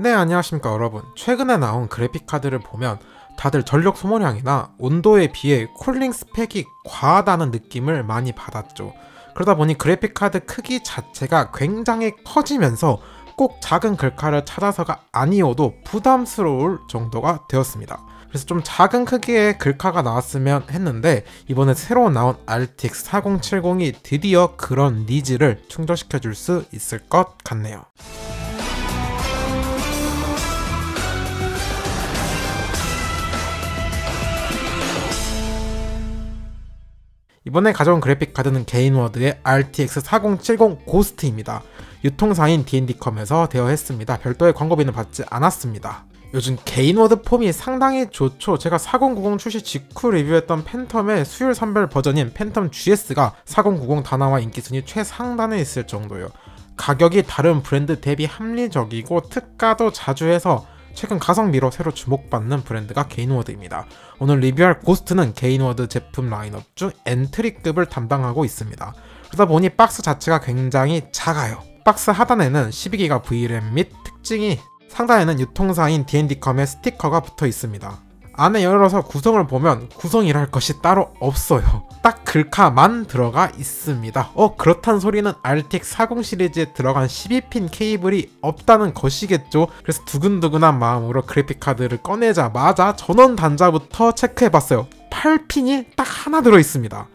네, 안녕하십니까 여러분. 최근에 나온 그래픽카드를 보면 다들 전력 소모량이나 온도에 비해 쿨링 스펙이 과하다는 느낌을 많이 받았죠. 그러다 보니 그래픽카드 크기 자체가 굉장히 커지면서 꼭 작은 글카를 찾아서가 아니어도 부담스러울 정도가 되었습니다. 그래서 좀 작은 크기의 글카가 나왔으면 했는데 이번에 새로 나온 RTX 4070이 드디어 그런 니즈를 충족시켜 줄 수 있을 것 같네요. 이번에 가져온 그래픽카드는 게인워드의 RTX 4070 고스트입니다. 유통사인 D&D컴에서 대여했습니다. 별도의 광고비는 받지 않았습니다. 요즘 게인워드 폼이 상당히 좋죠. 제가 4090 출시 직후 리뷰했던 팬텀의 수율 선별 버전인 팬텀 GS가 4090 다나와 인기순위 최상단에 있을 정도예요. 가격이 다른 브랜드 대비 합리적이고 특가도 자주 해서 최근 가성비로 새로 주목받는 브랜드가 게인워드입니다. 오늘 리뷰할 고스트는 게인워드 제품 라인업 중 엔트리급을 담당하고 있습니다. 그러다 보니 박스 자체가 굉장히 작아요. 박스 하단에는 12기가 VRAM 및 특징이 상단에는 유통사인 D&D컴의 스티커가 붙어 있습니다. 안에 열어서 구성을 보면 구성이랄 것이 따로 없어요. 딱 글카만 들어가 있습니다. 그렇단 소리는 RTX 40 시리즈에 들어간 12핀 케이블이 없다는 것이겠죠. 그래서 두근두근한 마음으로 그래픽카드를 꺼내자마자 전원 단자부터 체크해봤어요. 8핀이 딱 하나 들어있습니다.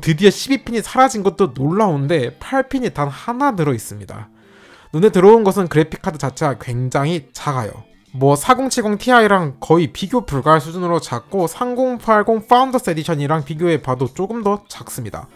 드디어 12핀이 사라진 것도 놀라운데 8핀이 단 하나 들어있습니다. 눈에 들어온 것은 그래픽카드 자체가 굉장히 작아요. 4070 Ti랑 거의 비교 불가할 수준으로 작고 3080 파운더스 에디션이랑 비교해봐도 조금 더 작습니다.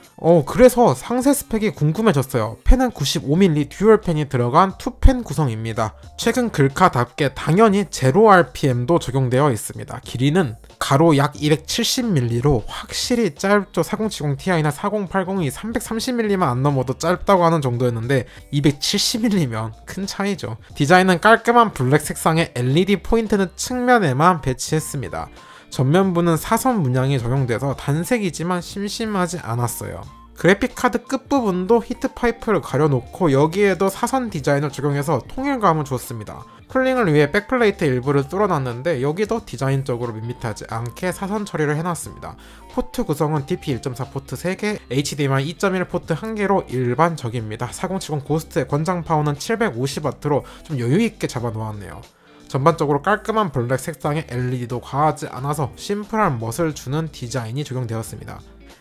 그래서 상세 스펙이 궁금해졌어요. 펜은 95mm 듀얼 펜이 들어간 2펜 구성입니다. 최근 글카답게 당연히 제로 RPM도 적용되어 있습니다. 길이는 가로 약 270mm로 확실히 짧죠. 4070 Ti나 4080이 330mm만 안 넘어도 짧다고 하는 정도였는데 270mm면 큰 차이죠. 디자인은 깔끔한 블랙 색상의 LED 포인트는 측면에만 배치했습니다. 전면부는 사선 문양이 적용돼서 단색이지만 심심하지 않았어요. 그래픽카드 끝부분도 히트파이프를 가려놓고 여기에도 사선 디자인을 적용해서 통일감을 줬습니다. 쿨링을 위해 백플레이트 일부를 뚫어놨는데 여기도 디자인적으로 밋밋하지 않게 사선 처리를 해놨습니다. 포트 구성은 DP 1.4 포트 3개, HDMI 2.1 포트 1개로 일반적입니다. 4070 고스트의 권장 파워는 750W로 좀 여유있게 잡아놓았네요. 전반적으로 깔끔한 블랙 색상의 LED도 과하지 않아서 심플한 멋을 주는 디자인이 적용되었습니다.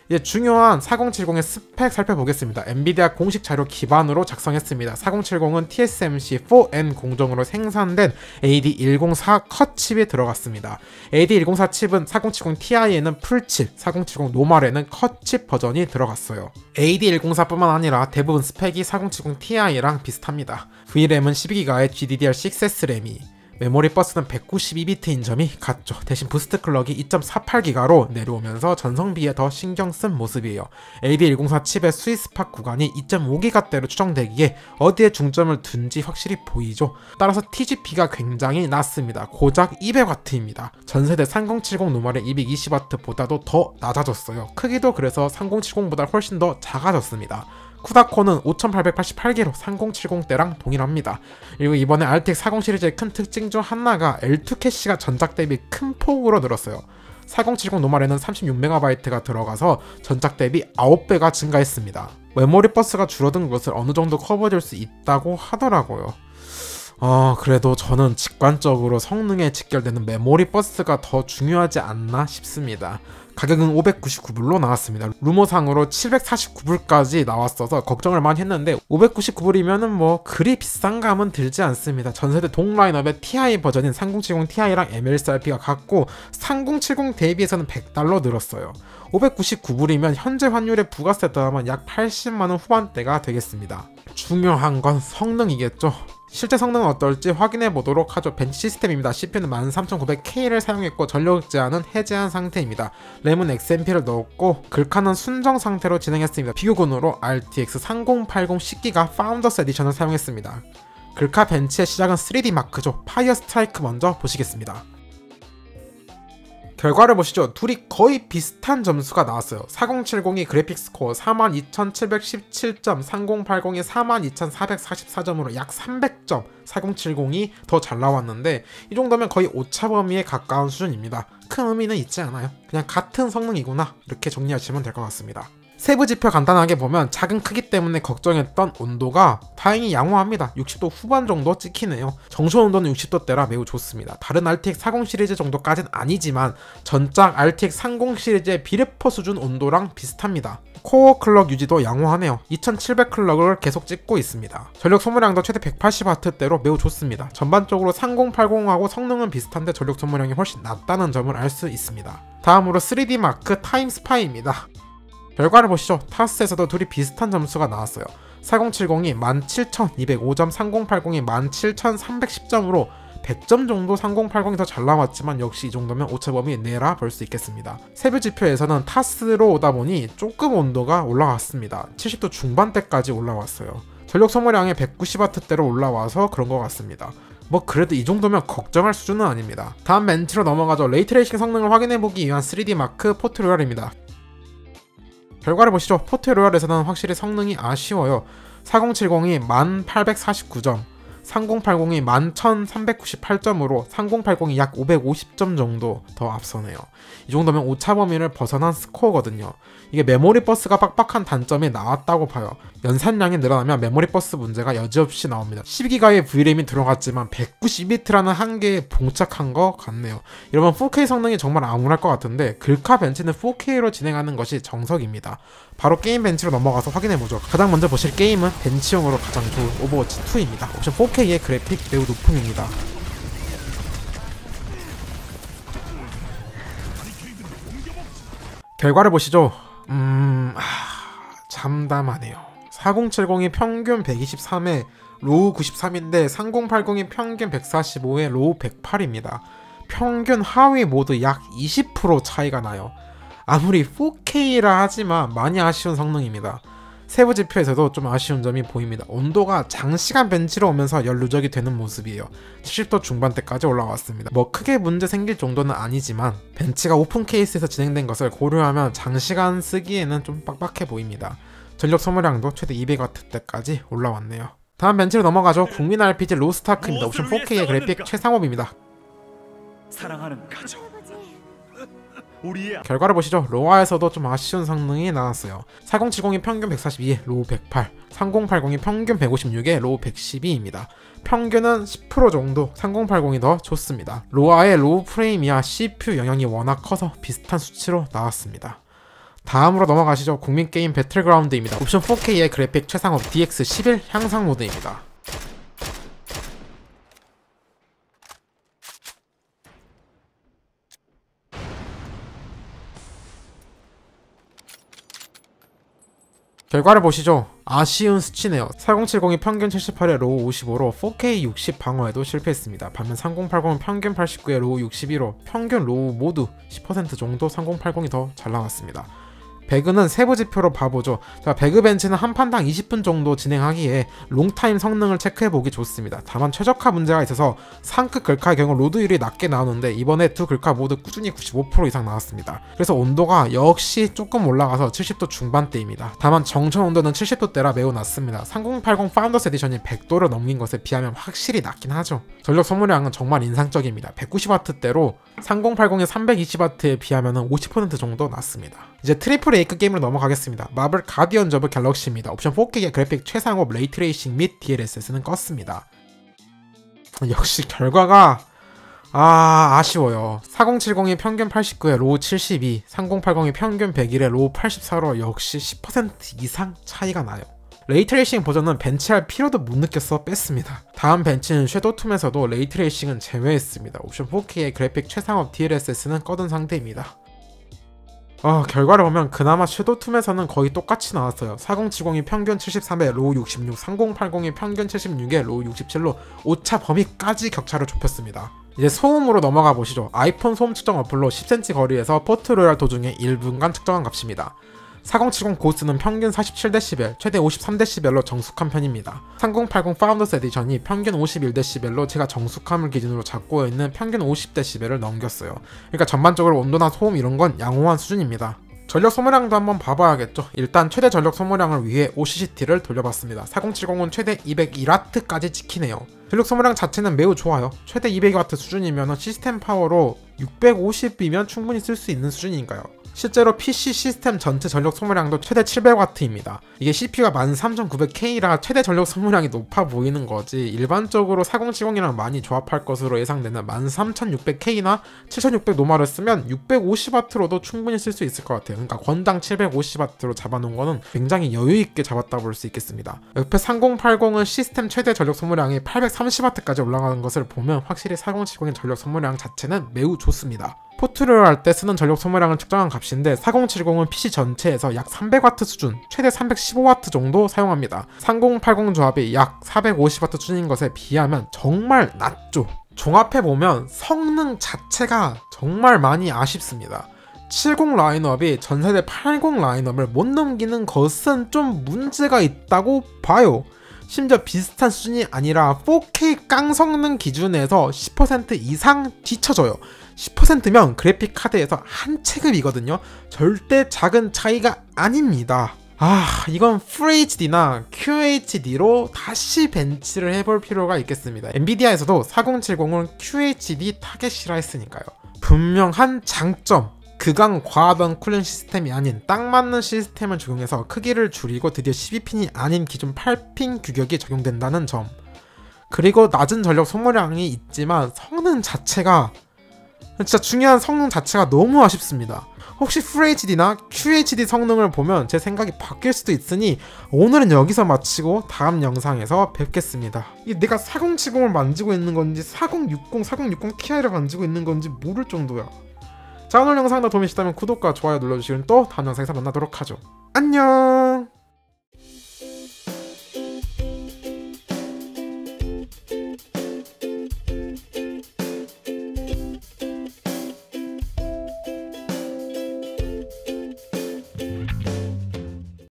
이제 중요한 4070의 스펙 살펴보겠습니다. 엔비디아 공식 자료 기반으로 작성했습니다. 4070은 TSMC4N 공정으로 생산된 AD104 컷 칩이 들어갔습니다. AD104 칩은 4070 Ti에는 풀칩, 4070 노멀에는 컷 칩 버전이 들어갔어요. AD104뿐만 아니라 대부분 스펙이 4070 Ti랑 비슷합니다. VRAM은 12기가의 GDDR6S 램이, 메모리 버스는 192비트인 점이 같죠. 대신 부스트 클럭이 2.48기가로 내려오면서 전성비에 더 신경 쓴 모습이에요. AD104 칩의 스윗스팟 구간이 2.5기가대로 추정되기에 어디에 중점을 둔지 확실히 보이죠. 따라서 TGP가 굉장히 낮습니다. 고작 200W입니다. 전세대 3070 노멀의 220W보다도 더 낮아졌어요. 크기도 그래서 3070보다 훨씬 더 작아졌습니다. 쿠다코는 5888개로 3070대랑 동일합니다. 그리고 이번에 RTX 40 시리즈의 큰 특징 중 하나가 L2 캐시가 전작 대비 큰 폭으로 늘었어요. 4070 노멀에는 36MB가 들어가서 전작 대비 9배가 증가했습니다. 메모리 버스가 줄어든 것을 어느 정도 커버해줄 수 있다고 하더라고요. 그래도 저는 직관적으로 성능에 직결되는 메모리 버스가 더 중요하지 않나 싶습니다. 가격은 599불로 나왔습니다. 루머상으로 749불까지 나왔어서 걱정을 많이 했는데 599불이면은 그리 비싼 감은 들지 않습니다. 전세대 동 라인업의 TI 버전인 3070 Ti랑 MLSRP가 같고 3070 대비해서는 100달러 늘었어요. 599불이면 현재 환율에 부가세 더하면 약 80만원 후반대가 되겠습니다. 중요한 건 성능이겠죠. 실제 성능은 어떨지 확인해 보도록 하죠. 벤치 시스템입니다. CPU는 13900K를 사용했고 전력 제한은 해제한 상태입니다. 램은 XMP를 넣었고 글카는 순정 상태로 진행했습니다. 비교군으로 RTX 3080 10기가 파운더스 에디션을 사용했습니다. 글카 벤치의 시작은 3D 마크죠. 파이어 스트라이크 먼저 보시겠습니다. 결과를 보시죠. 둘이 거의 비슷한 점수가 나왔어요. 4070이 그래픽 스코어 42,717점, 3080이 42,444점으로 약 300점 4070이 더 잘 나왔는데 이 정도면 거의 오차 범위에 가까운 수준입니다. 큰 의미는 있지 않아요. 그냥 같은 성능이구나 이렇게 정리하시면 될 것 같습니다. 세부 지표 간단하게 보면 작은 크기 때문에 걱정했던 온도가 다행히 양호합니다. 60도 후반 정도 찍히네요. 정초 온도는 60도대라 매우 좋습니다. 다른 RTX 40 시리즈 정도까지는 아니지만 전작 RTX 30 시리즈의 비레퍼 수준 온도랑 비슷합니다. 코어 클럭 유지도 양호하네요. 2700 클럭을 계속 찍고 있습니다. 전력 소모량도 최대 180W대로 매우 좋습니다. 전반적으로 3080하고 성능은 비슷한데 전력 소모량이 훨씬 낮다는 점을 알 수 있습니다. 다음으로 3D 마크 타임 스파이입니다. 결과를 보시죠. 타스에서도 둘이 비슷한 점수가 나왔어요. 4070이 17,205점, 3080이 17,310점으로 100점 정도 3080이 더 잘 나왔지만 역시 이 정도면 오차범위 내라 볼 수 있겠습니다. 세부 지표에서는 타스로 오다 보니 조금 온도가 올라갔습니다. 70도 중반대까지 올라왔어요. 전력 소모량이 190W대로 올라와서 그런 것 같습니다. 뭐 그래도 이 정도면 걱정할 수준은 아닙니다. 다음 멘트로 넘어가죠. 레이트레이싱 성능을 확인해보기 위한 3D 마크 포트 로얄입니다. 결과를 보시죠. 포트 로얄에서는 확실히 성능이 아쉬워요. 4070이 1849점, 3080이 11398점으로 3080이 약 550점 정도 더 앞서네요. 이 정도면 오차 범위를 벗어난 스코어거든요. 이게 메모리 버스가 빡빡한 단점이 나왔다고 봐요. 연산량이 늘어나면 메모리 버스 문제가 여지없이 나옵니다. 12기가의 VRAM이 들어갔지만 192비트라는 한계에 봉착한 것 같네요. 여러분 4K 성능이 정말 암울할 것 같은데 글카 벤치는 4K로 진행하는 것이 정석입니다. 바로 게임 벤치로 넘어가서 확인해보죠. 가장 먼저 보실 게임은 벤치용으로 가장 좋은 오버워치 2입니다. 옵션 4K의 그래픽 매우 높음입니다. 결과를 보시죠. 잠담하네요. 4070이 평균 123에 로우 93인데 3080이 평균 145에 로우 108입니다. 평균 하위 모두 약 20% 차이가 나요. 아무리 4K라 하지만 많이 아쉬운 성능입니다. 세부 지표에서도 좀 아쉬운 점이 보입니다. 온도가 장시간 벤치로 오면서 열 누적이 되는 모습이에요. 70도 중반대까지 올라왔습니다. 뭐 크게 문제 생길 정도는 아니지만 벤치가 오픈 케이스에서 진행된 것을 고려하면 장시간 쓰기에는 좀 빡빡해 보입니다. 전력 소모량도 최대 200W대까지 올라왔네요. 다음 벤치로 넘어가죠. 국민 RPG 로스트아크입니다. 옵션 4K의 그래픽 최상업입니다. 사랑하는 가족. 결과를 보시죠. 로아에서도 좀 아쉬운 성능이 나왔어요. 4070이 평균 142에 로우 108, 3080이 평균 156에 로우 112입니다. 평균은 10% 정도 3080이 더 좋습니다. 로아의 로우 프레임이야 CPU 영향이 워낙 커서 비슷한 수치로 나왔습니다. 다음으로 넘어가시죠. 국민게임 배틀그라운드입니다. 옵션 4K의 그래픽 최상업 DX11 향상 모드입니다. 결과를 보시죠. 아쉬운 수치네요. 4070이 평균 78에 로우 55로 4K 60 방어에도 실패했습니다. 반면 3080은 평균 89에 로우 62로 평균 로우 모두 10% 정도 3080이 더 잘 나왔습니다. 배그는 세부 지표로 봐보죠. 자, 배그 벤치는 한 판당 20분 정도 진행하기에 롱타임 성능을 체크해보기 좋습니다. 다만 최적화 문제가 있어서 상급 글카의 경우 로드율이 낮게 나오는데 이번에 두 글카 모두 꾸준히 95% 이상 나왔습니다. 그래서 온도가 역시 조금 올라가서 70도 중반대입니다. 다만 정천 온도는 70도대라 매우 낮습니다. 3080 파운더스 에디션이 100도를 넘긴 것에 비하면 확실히 낮긴 하죠. 전력 소모량은 정말 인상적입니다. 190W대로 3080의 320W에 비하면 50% 정도 낮습니다. 이제 트리플 A급 게임으로 넘어가겠습니다. 마블 가디언즈 오브 갤럭시입니다. 옵션 4K의 그래픽 최상업 레이트레이싱 및 DLSS는 껐습니다. 역시 결과가 아쉬워요. 4070이 평균 89에 로우 72, 3080이 평균 101에 로우 84로 역시 10% 이상 차이가 나요. 레이트레이싱 버전은 벤치할 필요도 못 느껴서 뺐습니다. 다음 벤치는 섀도우툼에서도 레이트레이싱은 제외했습니다. 옵션 4K의 그래픽 최상업 DLSS는 꺼둔 상태입니다. 결과를 보면 그나마 섀도우툼에서는 거의 똑같이 나왔어요. 4070이 평균 73에 로우 66, 3080이 평균 76에 로우 67로 오차 범위까지 격차를 좁혔습니다. 이제 소음으로 넘어가 보시죠. 아이폰 소음 측정 어플로 10cm 거리에서 포트 로얄 도중에 1분간 측정한 값입니다. 4070 고스트는 평균 47dB, 최대 53dB로 정숙한 편입니다. 3080 파운더스 에디션이 평균 51dB로 제가 정숙함을 기준으로 잡고 있는 평균 50dB를 넘겼어요. 그러니까 전반적으로 온도나 소음 이런 건 양호한 수준입니다. 전력 소모량도 한번 봐봐야겠죠. 일단 최대 전력 소모량을 위해 OCCT를 돌려봤습니다. 4070은 최대 201W까지 지키네요. 전력 소모량 자체는 매우 좋아요. 최대 200W 수준이면 시스템 파워로 650이면 충분히 쓸 수 있는 수준이니까요. 실제로 PC 시스템 전체 전력 소모량도 최대 700W입니다. 이게 CPU가 13900K라 최대 전력 소모량이 높아 보이는 거지, 일반적으로 4070이랑 많이 조합할 것으로 예상되는 13600K나 7600 노말을 쓰면 650W로도 충분히 쓸 수 있을 것 같아요. 그러니까 권당 750W로 잡아놓은 거는 굉장히 여유있게 잡았다고 볼 수 있겠습니다. 옆에 3080은 시스템 최대 전력 소모량이 830W까지 올라가는 것을 보면 확실히 4070의 전력 소모량 자체는 매우 좋습니다. 포트를 할 때 쓰는 전력 소모량을 측정한 값인데 4070은 PC 전체에서 약 300W 수준, 최대 315W 정도 사용합니다. 3080 조합이 약 450W 수준인 것에 비하면 정말 낮죠. 종합해보면 성능 자체가 정말 많이 아쉽습니다. 70 라인업이 전세대 80 라인업을 못 넘기는 것은 좀 문제가 있다고 봐요. 심지어 비슷한 수준이 아니라 4K 깡 성능 기준에서 10% 이상 뒤쳐져요. 10%면 그래픽 카드에서 한 체급이거든요. 절대 작은 차이가 아닙니다. 이건 FHD나 QHD로 다시 벤치를 해볼 필요가 있겠습니다. 엔비디아에서도 4070은 QHD 타겟이라 했으니까요. 분명한 장점, 극강 과하던 쿨링 시스템이 아닌 딱 맞는 시스템을 적용해서 크기를 줄이고 드디어 12핀이 아닌 기존 8핀 규격이 적용된다는 점, 그리고 낮은 전력 소모량이 있지만 성능 자체가, 진짜 중요한 성능 자체가 너무 아쉽습니다. 혹시 FHD나 QHD 성능을 보면 제 생각이 바뀔 수도 있으니 오늘은 여기서 마치고 다음 영상에서 뵙겠습니다. 이게 내가 4070을 만지고 있는 건지 4060, 4060 Ti를 만지고 있는 건지 모를 정도야. 자, 오늘 영상도 도움이 되셨다면 구독과 좋아요 눌러주시면 또 다음 영상에서 만나도록 하죠. 안녕.